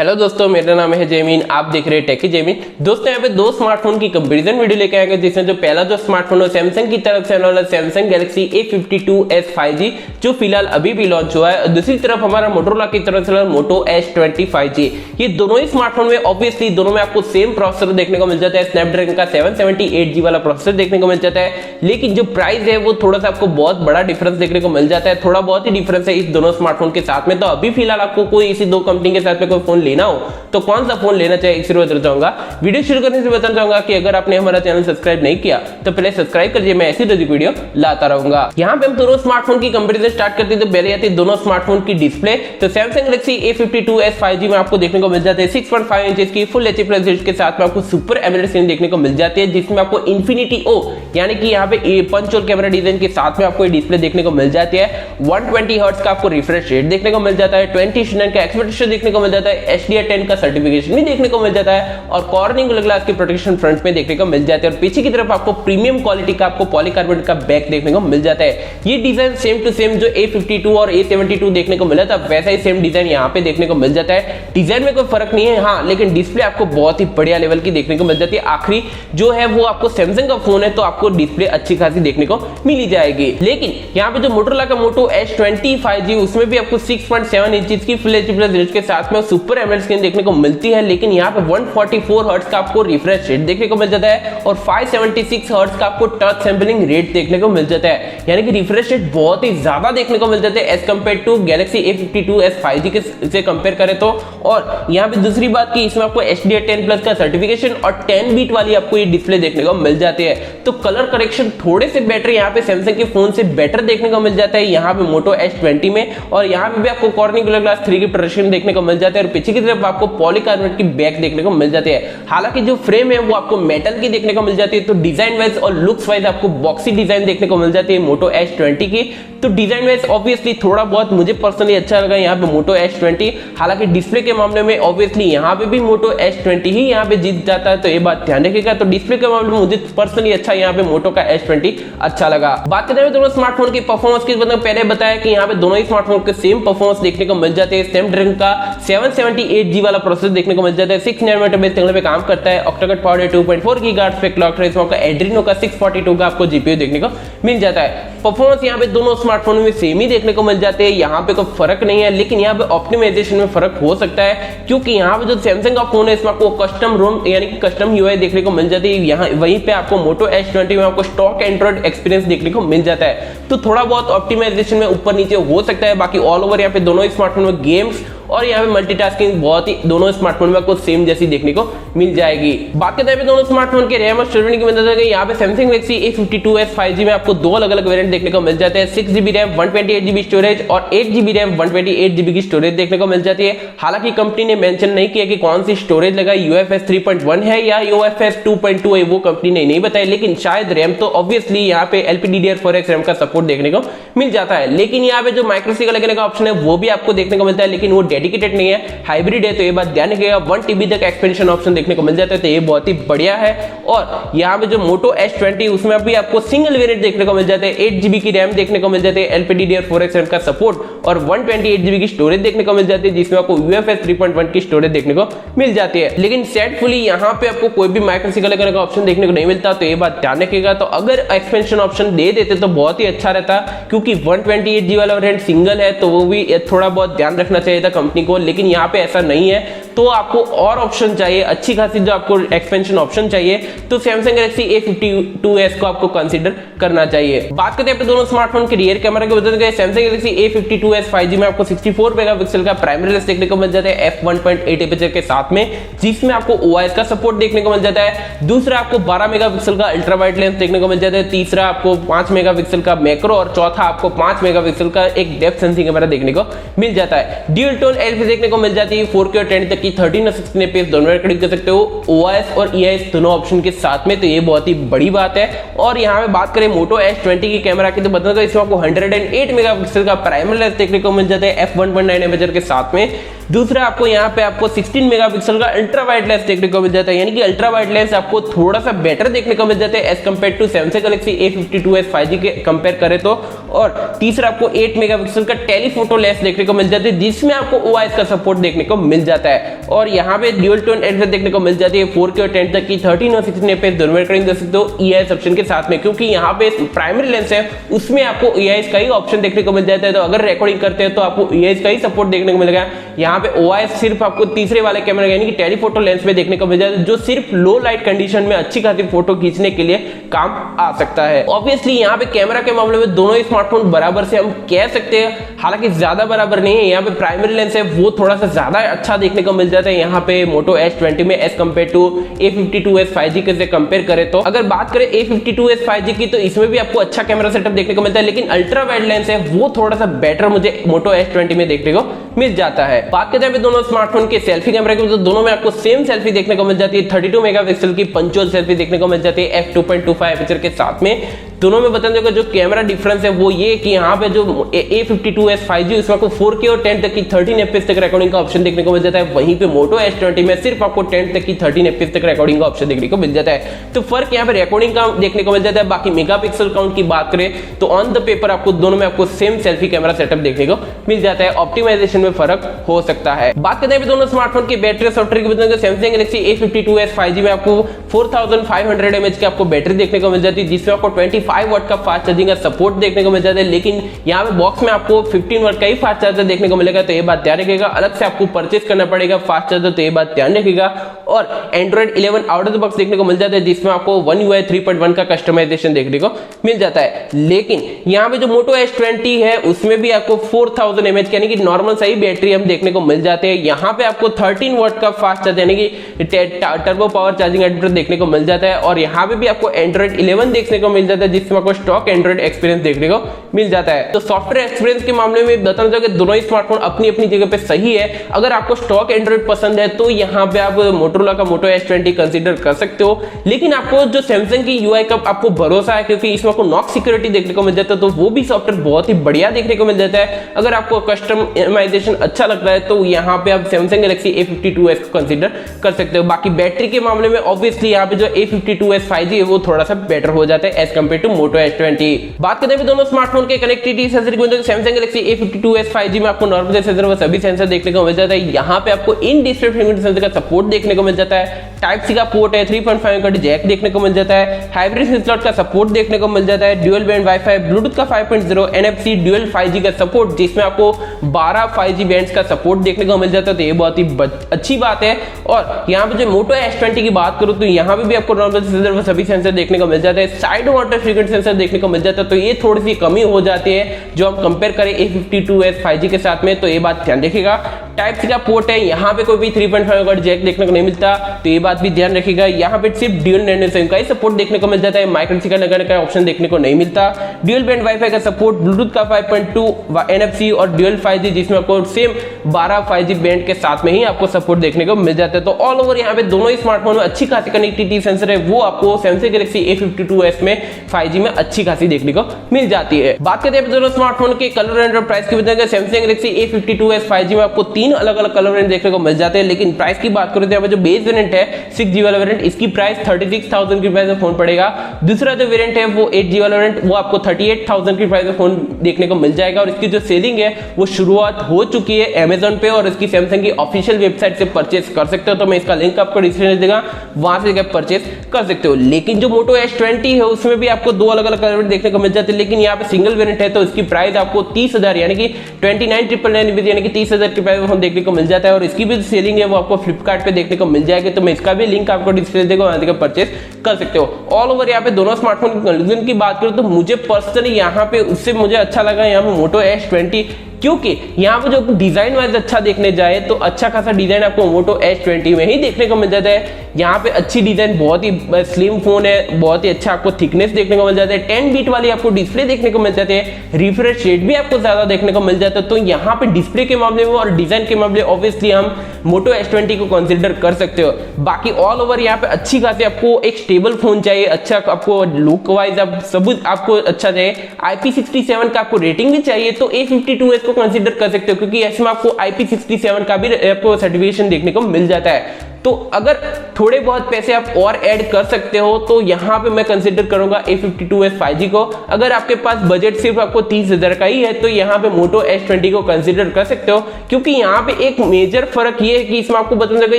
Hello दोस्तों, मेरा नाम है जैमिन। आप देख रहे हैं टेकी जैमिन। दोस्तों यहाँ पे दो स्मार्टफोन की कंपैरिजन वीडियो लेके आएंगे, जिसमें जो पहला जो स्मार्टफोन है सैमसंग की तरफ से आने वाला सैमसंग गैलेक्सी A52s 5G जो फिलहाल अभी भी लॉन्च हुआ है, और दूसरी तरफ हमारा मोटोरोला की तरफ से मोटो S20 5G। ये दोनों ही स्मार्टफोन में ऑब्वियसली दोनों में आपको सेम प्रोसेसर देखने को मिल जाता है, स्नैपड्रैगन का 778G वाला प्रोसेसर देखने को मिल जाता है, लेकिन जो प्राइस है वो थोड़ा सा आपको बहुत बड़ा डिफरेंस देखने को मिल जाता है। थोड़ा बहुत ही डिफरेंस है इस दोनों स्मार्टफोन के साथ में। तो अभी फिलहाल आपको कोई इसी दो कंपनी के साथ में कोई फोन लेना हो तो कौन सा फोन लेना चाहिए इसलिए बताना चाहूंगा। वीडियो शुरू करने से बताना चाहूंगा कि अगर आपने हमारा चैनल सब्सक्राइब नहीं किया तो पहले सब्सक्राइब करिए, मैं ऐसी रोज वीडियो लाता रहूंगा। यहाँ पे हम दोनों स्मार्टफोन की कंपैरिजन स्टार्ट करते हैं तो पहले आती है दोनों स्मार्टफोन की डिस्प्ले। तो सैमसंग गैलेक्सी A52s 5G में आपको देखने को मिल जाता है 6.5 इंच की फुल एचडी प्लस के साथ में आपको सुपर एमोलेड स्क्रीन देखने को मिल जाती है, जिसमें आपको इन्फिनिटी ओ यानी कि यहाँ पे पंच होल कैमरा डिजाइन के साथ में आपको डिस्प्ले देखने को मिल जाती है। 120 हर्ट्ज का आपको रिफ्रेश रेट देखने को मिल जाता है, 20 का एक्सपेक्टेशन देखने को मिल जाता है, SDR10 का सर्टिफिकेशन भी देखने को मिल जाता है, और कॉर्निंग ग्लास की प्रोटेक्शन फ्रंट में देखने को मिल जाता है, और पीछे की तरफ आपको प्रीमियम क्वालिटी का आपको पॉलीकार्बोनेट का बैक देखने को मिल जाता है। ये डिजाइन सेम टू सेम जो A52 और A72 देखने को मिला था वैसा ही सेम डिजाइन यहाँ पे देखने को मिल जाता है। डिजाइन में कोई फर्क नहीं है, हाँ, लेकिन डिस्प्ले आपको बहुत ही बढ़िया लेवल की देखने को मिल जाती है। आखिरी जो है वो आपको सैमसंग का फोन है तो आपको डिस्प्ले अच्छी खासी देखने को मिली जाएगी। लेकिन यहाँ पे जो मोटोरोला का मोटो S20 5G उसमें भी आपको 6.7 इंच की फुल एचडी प्लस रेट के साथ में सुपर एमोलेड स्क्रीन देखने को मिलती है, लेकिन यहाँ पे 144 हर्ट्ज का आपको रिफ्रेश रेट देखने को मिल जाता है, और 576 हर्ट्ज का आपको टच सैंपलिंग रेट देखने को मिल जाता है, यानी कि रिफ्रेश रेट बहुत ही ज्यादा देखने को मिल जाते हैं as compare to Galaxy A52s 5G के से कंपेयर करें तो। और यहाँ पे दूसरी बात की इसमें आपको SDR10 प्लस का सर्टिफिकेशन और 10 बीट वाली आपको ये डिस्प्ले देखने को मिल जाती है। तो कलर करेक्शन थोड़े से बेटर यहाँ पे सैमसंग के फोन से बेटर देखने को मिल जाता है यहाँ पे मोटो S20 में, और यहाँ पे भी आपको कॉर्निंग ग्लास 3 की प्रोटेक्शन देखने को मिल जाता है, और पीछे की तरफ आपको पॉलीकार्बोनेट की बैक देखने को मिल जाती है। हालांकि जो फ्रेम है वो आपको मेटल की देखने को मिल जाती है, तो डिजाइन वाइज और लुक्स वाइज आपको बॉक्सी डिजाइन देखने को मिल जाती है मोटो S20 की। तो डिजाइन वाइज ऑब्वियसली थोड़ा बहुत मुझे पर्सनली अच्छा लगा यहाँ पे मोटो S20। हालांकि डिस्प्ले के मामले में ऑब्वियसली यहाँ पे भी मोटो S20 ही यहाँ पे जीत जाता है, तो ये बात ध्यान रखिएगा। तो डिस्प्ले के मामले में मुझे पर्सनली अच्छा यहाँ पे मोटो का S20 अच्छा लगा। बात करते हैं दोनों स्मार्टफोन की परफॉर्मेंस की, मतलब पहले बताया कि यहाँ पे दोनों ही स्मार्टफोन के सेम परफॉर्मेंस देखने को मिल जाते हैं। स्नैपड्रैगन का 778G वाला प्रोसेसर देखने को मिल जाता है, 6 नैनोमीटर बेस टेक्नोलॉजी पे काम करता है, ऑक्टा पावर 2.4 गीगाहर्ट्ज पे क्लॉक है, इसमें आपका एड्रीनो का 642 का आपको जीपीयू देखने को मिल जाता है। परफॉर्मेंस यहाँ पे दोनों स्मार्टफोन में सेम ही देखने को मिल जाते हैं, यहाँ पे कोई फर्क नहीं है, लेकिन यहाँ पे ऑप्टिमाइजेशन में फर्क हो सकता है, क्योंकि यहाँ पे जो सैमसंग का फोन है इसमें आपको कस्टम रोम यानी कि कस्टम यूआई देखने को मिल जाती है, यहाँ वहीं पे आपको मोटो S20 में आपको स्टॉक एंड्रॉइड एक्सपीरियंस देखने को मिल जाता है। तो थोड़ा बहुत ऑप्टिमाइजेशन में ऊपर नीचे हो सकता है, बाकी ऑल ओवर यहाँ पे दोनों स्मार्टफोन में गेम्स और यहाँ पे मल्टीटास्किंग बहुत ही दोनों स्मार्टफोन में आपको सेम जैसी देखने को मिल जाएगी। बात करते हैं दोनों स्मार्टफोन के रैम और स्टोरेज की मदद से, यहाँ पे सैमसंग गैलेक्सी A52s 5G में आपको दो अलग अलग वेरिएंट देखने को मिल जाते हैं, 6GB रैम 128GB स्टोरेज और 8GB रैम 128GB की स्टोरेज देखने को मिल जाती है। हालांकि कंपनी ने मेंशन नहीं किया कि कौन सी स्टोरेज लगाई, UFS 3.1 है या UFS 2.2 है, वो कंपनी ने नहीं बताया, लेकिन शायद रैम तो ऑब्वियसली यहाँ पे LPDDR4x RAM का सपोर्ट देखने को मिल जाता है। लेकिन यहाँ पे जो माइक्रोसी का लगने का ऑप्शन है वो भी आपको देखने को मिलता है, लेकिन वो डेडिकेटेड नहीं है, हाइब्रिड है, तो ये बात ध्यान रखिएगा। 1TB तक एक्सपेंशन ऑप्शन देखने को मिल जाता है, तो ये बहुत ही बढ़िया है। और यहाँ पे जो मोटो S20 उसमें भी आपको सिंगल वेरिएंट देखने को मिल जाता है, 8GB की रैम देखने को मिल जाती है, LPDDR4x RAM का सपोर्ट और 128GB की स्टोरेज देखने को मिल जाती है, जिसमें आपको UFS 3.1 की स्टोरेज देखने को मिल जाती है। लेकिन सेटफुली यहाँ पे आपको कोई भी माइक्रोसी का लगने का ऑप्शन देखने को नहीं मिलता, तो ये बात ध्यान रखिएगा। तो अगर एक्सपेंशन ऑप्शन दे देते तो बहुत ही अच्छा रहता, क्योंकि 128GB वाला वेरिएंट सिंगल है, तो वो भी थोड़ा बहुत ध्यान रखना चाहिए था कंपनी को, लेकिन यहाँ पे ऐसा नहीं है। तो आपको और ऑप्शन चाहिए, अच्छी खासी जो आपको एक्सपेंशन ऑप्शन चाहिए, तो सैमसंग गैलेक्सी A52s को आपको कंसीडर करना चाहिए। बात करते हैं दोनों स्मार्टफोन के रियर कैमरा के बदल गए, सैमसंग गैलेक्सी A52s 5G में आपको 64 मेगापिक्सल का प्राइमरी लेंस देखने को मिल जाता है f1.8 एपर्चर के साथ में, जिसमें आपको OIS का सपोर्ट देखने को मिल जाता है। दूसरा आपको 12 मेगापिक्सल का अल्ट्रा वाइड लेंस देखने को मिल जाता है, तीसरा आपको 5 मेगापिक्सल का मैक्रो, और चौथा आपको 5 मेगापिक्सल का एक डेप्थ सेंसिंग कैमरा देखने को मिल जाता है। ड्यूल टोन एलपी देखने को मिल जाती है, 4K और 10 तक की 13 और 16 fps दोनों रिकॉर्डिंग कर सकते हो OIS और EIS दोनों ऑप्शन के साथ में, तो ये बहुत ही बड़ी बात है। और यहाँ पे बात करें मोटो S20 की कैमरा की, तो बताऊंगा इसमें आपको 108 मेगापिक्सल का प्राइमरी लेंस देखने को मिल जाता है f1.9 एपर्चर के साथ में, दूसरा आपको यहाँ पे आपको 16 मेगापिक्सल का अल्ट्रा वाइड लेंस देखने को मिल जाता है, यानी कि अल्ट्रा वाइड लेंस आपको थोड़ा सा बेटर देखने को मिल जाता है as compared to Samsung Galaxy A52s 5G के कंपेयर करें तो। और तीसरा आपको 8 मेगापिक्सल का टेलीफोटो लेंस देखने को मिल जाता है, जिसमें आपको OIS का सपोर्ट देखने को मिल जाता है। और यहाँ पे ड्यूल टोन एडिटर देखने को मिल जाती है 4K और 10 तक की 13 और 16 fps दोनों में रिकॉर्डिंग दे सकते हो EIS ऑप्शन के साथ में, क्योंकि यहाँ पे प्राइमरी लेंस है उसमें आपको EIS का ही ऑप्शन देखने को मिल जाता है। तो अगर रिकॉर्डिंग करते हैं तो आपको EIS का ही सपोर्ट देखने को मिलेगा। यहाँ पे OIS सिर्फ आपको तीसरे वाले कैमरा यानी कि टेलीफोटो लेंस में देखने को मिल जाता है, जो सिर्फ लो लाइट कंडीशन में अच्छी खासी फोटो खींचने के लिए काम आ सकता है। ऑब्वियसली यहाँ पे कैमरा के मामले में दोनों ही स्मार्टफोन बराबर से हम कह सकते हैं, हालांकि ज्यादा बराबर नहीं है। यहाँ पे प्राइमरी लेंस है वो थोड़ा सा ज्यादा अच्छा देखने को मिल जाता है यहाँ पे Moto S20 में as compared to A52s 5G के से कंपेयर करें तो। अगर बात करें A52s 5G की तो इसमें भी आपको अच्छा कैमरा सेटअप देखने को मिलता है, लेकिन अल्ट्रा वाइड लेंस है वो थोड़ा सा बेटर मुझे Moto S20 में देखने को मिल जाता है। बात करते हैं दोनों स्मार्टफोन के सेल्फी कैमरा की, तो दोनों में आपको सेम सेल्फी देखने को मिल जाती है। 32 मेगापिक्सल की पंचुअल सेल्फी देखने को मिल जाती है f2.25 एपर्चर के साथ में। दोनों में बताने का जो कैमरा डिफरेंस है वो ये कि यहाँ पे जो A52s 5G उसमें आपको 4K और 10 तक की 13 fps तक रिकॉर्डिंग का ऑप्शन देखने को मिल जाता है, वहीं पे Moto S20 में सिर्फ आपको 10 तक की 13 fps तक रिकॉर्डिंग का ऑप्शन देखने को मिल जाता है। तो फर्क यहाँ पे रिकॉर्डिंग का देखने को मिल जाता है। बाकी मेगापिक्सल काउंट की बात करें तो ऑन द पेपर आपको दोनों में आपको सेम सेल्फी कैमरा सेटअप देखने को मिल जाता है, ऑप्टिमाइजेशन में फर्क हो सकता है। बात करते हैं दोनों स्मार्टफोन की बैटरी सॉफ्टवेयर की, बताएंगे सैमसंग गैलेक्सी A52s 5G में आपको 4500 mAh की आपको बैटरी देखने को मिल जाती है, जिसमें आपको 25 वाट का फास्ट चार्जिंग का सपोर्ट देखने को मिल जाता है। लेकिन यहाँ पे बॉक्स में आपको 15 वाट का ही फास्ट चार्जर देखने को मिलेगा, तो ये बात ध्यान रखिएगा। अलग से आपको परचेस करना पड़ेगा फास्ट चार्जर, तो ये बात ध्यान रखिएगा। और Android 11 out of the box देखने को मिल जाता है, जिसमें आपको One UI 3.1 का कस्टमाइजेशन देखने को मिल जाता है। लेकिन यहाँ पे जो Moto S20 है उसमें भी आपको 4000 mAh यानी कि नॉर्मल सही बैटरी हम देखने को मिल जाते हैं। यहाँ पे आपको 13 वाट का फास्ट चार्ज यानी कि टर्बो पावर चार्जिंग एडेप्टर देखने को मिल जाता है। और यहाँ पे भी आपको Android 11 देखने को मिल जाता है, जिसमें आपको स्टॉक एंड्रॉइड एक्सपीरियंस देखने को मिल जाता है। तो सॉफ्टवेयर एक्सपीरियंस के मामले में बताना चाहूंगा कि दोनों ही स्मार्टफोन अपनी अपनी जगह पे सही है। अगर आपको स्टॉक एंड्रॉइड पसंद है तो यहाँ पे आप मोटोरोला का Moto S20 कंसीडर कर सकते हो, लेकिन आपको जो सैमसंग की UI का आपको भरोसा है क्योंकि इसमें आपको नॉक सिक्योरिटी देखने को मिल जाता है, तो वो भी सॉफ्टवेयर बहुत ही बढ़िया देखने को मिल जाता है। अगर आपको कस्टमाइजेशन अच्छा लगता है तो यहाँ पे आप सैमसंग गैलेक्सी A52s को कंसीडर कर सकते हो। बाकी बैटरी के मामले में ऑब्वियसली यहाँ पे जो A52s 5G है वो थोड़ा सा बेटर हो जाता है as compared to Moto S20। बात करते हैं दोनों स्मार्टफोन के कनेक्टिविटी सेंसर की, सैमसंग गैलेक्सी A52s 5G में आपको नॉर्मल सेंसर व सभी सेंसर देखने को मिल जाता है। यहाँ पे आपको इन डिस्प्ले फिंगरप्रिंट सेंसर का सपोर्ट देखने को मिल जाता है। टाइप सी का पोर्ट है, 3.5 का जैक देखने को मिल जाता है। हाइब्रिड सिम स्लॉट का सपोर्ट देखने को मिल जाता है। ड्यूअल बैंड वाईफाई, ब्लूटूथ का 5.0, NFC, ड्यूअल 5G का सपोर्ट, जिसमें आपको 12 5G बैंड्स का सपोर्ट देखने को मिल जाता है, तो ये बहुत ही अच्छी बात है। और यहाँ पे जो Moto S20 की बात करूँ तो यहाँ पे भी आपको नॉर्मल सेंसर व सभी सेंसर देखने को मिल जाता है। साइड वाटर फ्रीक्वेंसी सेंसर देखने को मिल जाता है, तो ये थोड़ी सी कमी हो जाती है जो हम कंपेयर करें A52s 5G के साथ में, तो ये बात ध्यान रखिएगा। टाइप सी का पोर्ट है, यहाँ पे कोई भी 3.5 का जैक देखने को नहीं मिलता, तो ये बात भी ध्यान रखिएगा। यहाँ पे सिर्फ ड्यूअल नैनो सिम का ही सपोर्ट देखने को मिल जाता है, माइक्रो SD कार्ड लगाने का ऑप्शन देखने को नहीं मिलता। ड्यूअल बैंड वाईफाई का सपोर्ट, ब्लूटूथ का 5.2, NFC और ड्यूअल 5G, जिसमें आपको सेम 12 5G बैंड के साथ में ही आपको सपोर्ट देखने को मिल जाता है। तो ऑल ओवर यहाँ पे दोनों ही स्मार्टफोन में अच्छी खासी कनेक्टिविटी सेंसर है, वो आपको सैमसंग गैलेक्सी A52s में 5G में अच्छी खासी देखने को मिल जाती है। बात करते हैं दोनों स्मार्टफोन के कलर एंड प्राइस की, बताएंगे सैमसंग गैलेक्सी A52s 5G में आपको 3 अलग अलग कलर वेरिएंट देखने को मिल जाते हैं। लेकिन प्राइस की बात करें तो यहाँ पे जो बेस वेरिएंट है 6GB वाला वेरिएंट, इसकी प्राइस 36,000 की प्राइस में फोन पड़ेगा। दूसरा जो वेरिएंट है वो 8GB वाला वेरिएंट, वो आपको 38,000 की प्राइस में फोन देखने को मिल जाएगा। और इसकी जो सेलिंग है वो शुरुआत हो चुकी है अमेजॉन पे, और इसकी सैमसंग की ऑफिशियल वेबसाइट से परचेस कर सकते हो, तो मैं इसका लिंक आपको डिस्क्रिप्शन में देगा, वहां से परचेस कर सकते हो। लेकिन जो Moto S20 है उसमें भी आपको 2 अलग अलग कलर वेरिएंट देखने को मिल जाते हैं, लेकिन यहाँ पे सिंगल वेरिएंट है तो इसकी प्राइस आपको 30,000 यानी कि 29,999 यानी कि 30,000 की प्राइस में फोन देखने को मिल जाता है। और इसकी भी सेलिंग है वो आपको फ्लिपकार्ट पे देखने को मिल जाएगी, तो मैं इसका भी लिंक आपको डिस्प्ले देगा, वहां से परचेस कर सकते हो। ऑल ओवर यहाँ पे दोनों स्मार्टफोन की कंक्लूजन की बात करूं तो मुझे पर्सनली यहाँ पे उससे मुझे अच्छा लगा यहाँ पे Moto S20, क्योंकि यहाँ पे जो डिजाइन वाइज अच्छा देखने जाए तो अच्छा खासा डिजाइन आपको Moto S20 में ही देखने को मिल जाता है। यहाँ पे अच्छी डिजाइन, बहुत ही स्लिम फोन है, बहुत ही अच्छा आपको थिकनेस देखने को मिल जाता है, 10 बीट वाली आपको डिस्प्ले देखने को मिल जाते हैं, रिफ्रेश रेट भी आपको ज्यादा देखने को मिल जाता है। तो यहाँ पे डिस्प्ले के मामले में और डिजाइन के मामले ऑब्वियसली हम Moto S20 को कंसिडर कर सकते हो। बाकी ऑल ओवर यहाँ पे अच्छी खासी आपको एक स्टेबल फोन चाहिए, अच्छा आपको लुक वाइज आप सब आपको अच्छा चाहिए, IP67 का आपको रेटिंग भी चाहिए, तो A52s को कंसीडर कर सकते हो, क्योंकि ऐसे में आपको IP67 का भी आपको सर्टिफिकेशन देखने को मिल जाता है। तो अगर थोड़े बहुत पैसे आप और ऐड कर सकते हो तो यहाँ पे मैं कंसीडर करूंगा A52s 5G को। अगर आपके पास बजट सिर्फ आपको 30,000 का ही है तो यहाँ पे Moto S20 को कंसीडर कर सकते हो, क्योंकि यहाँ पे एक मेजर फर्क ये है कि इसमें आपको बता दूंगा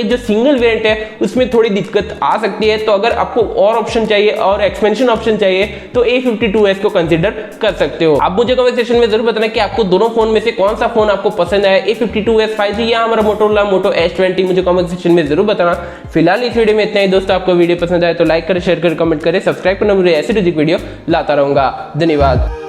जो सिंगल वेरिएंट है उसमें थोड़ी दिक्कत आ सकती है। तो अगर आपको और ऑप्शन चाहिए और एक्सपेंशन ऑप्शन चाहिए तो A52s को कंसीडर कर सकते हो। आप मुझे कमेंट सेक्शन में जरूर बताना कि आपको दोनों फोन में से कौन सा फोन आपको पसंद आया, A52s 5G या हमारा मोटोरोला Moto S20, मुझे कमेंट सेक्शन में जरूर बताना। फिलहाल इस वीडियो में इतना ही दोस्तों, आपको वीडियो पसंद आए तो लाइक करें, शेयर करें, कमेंट करें, सब्सक्राइब करना, मुझे ऐसे वीडियो लाता रहूंगा। धन्यवाद।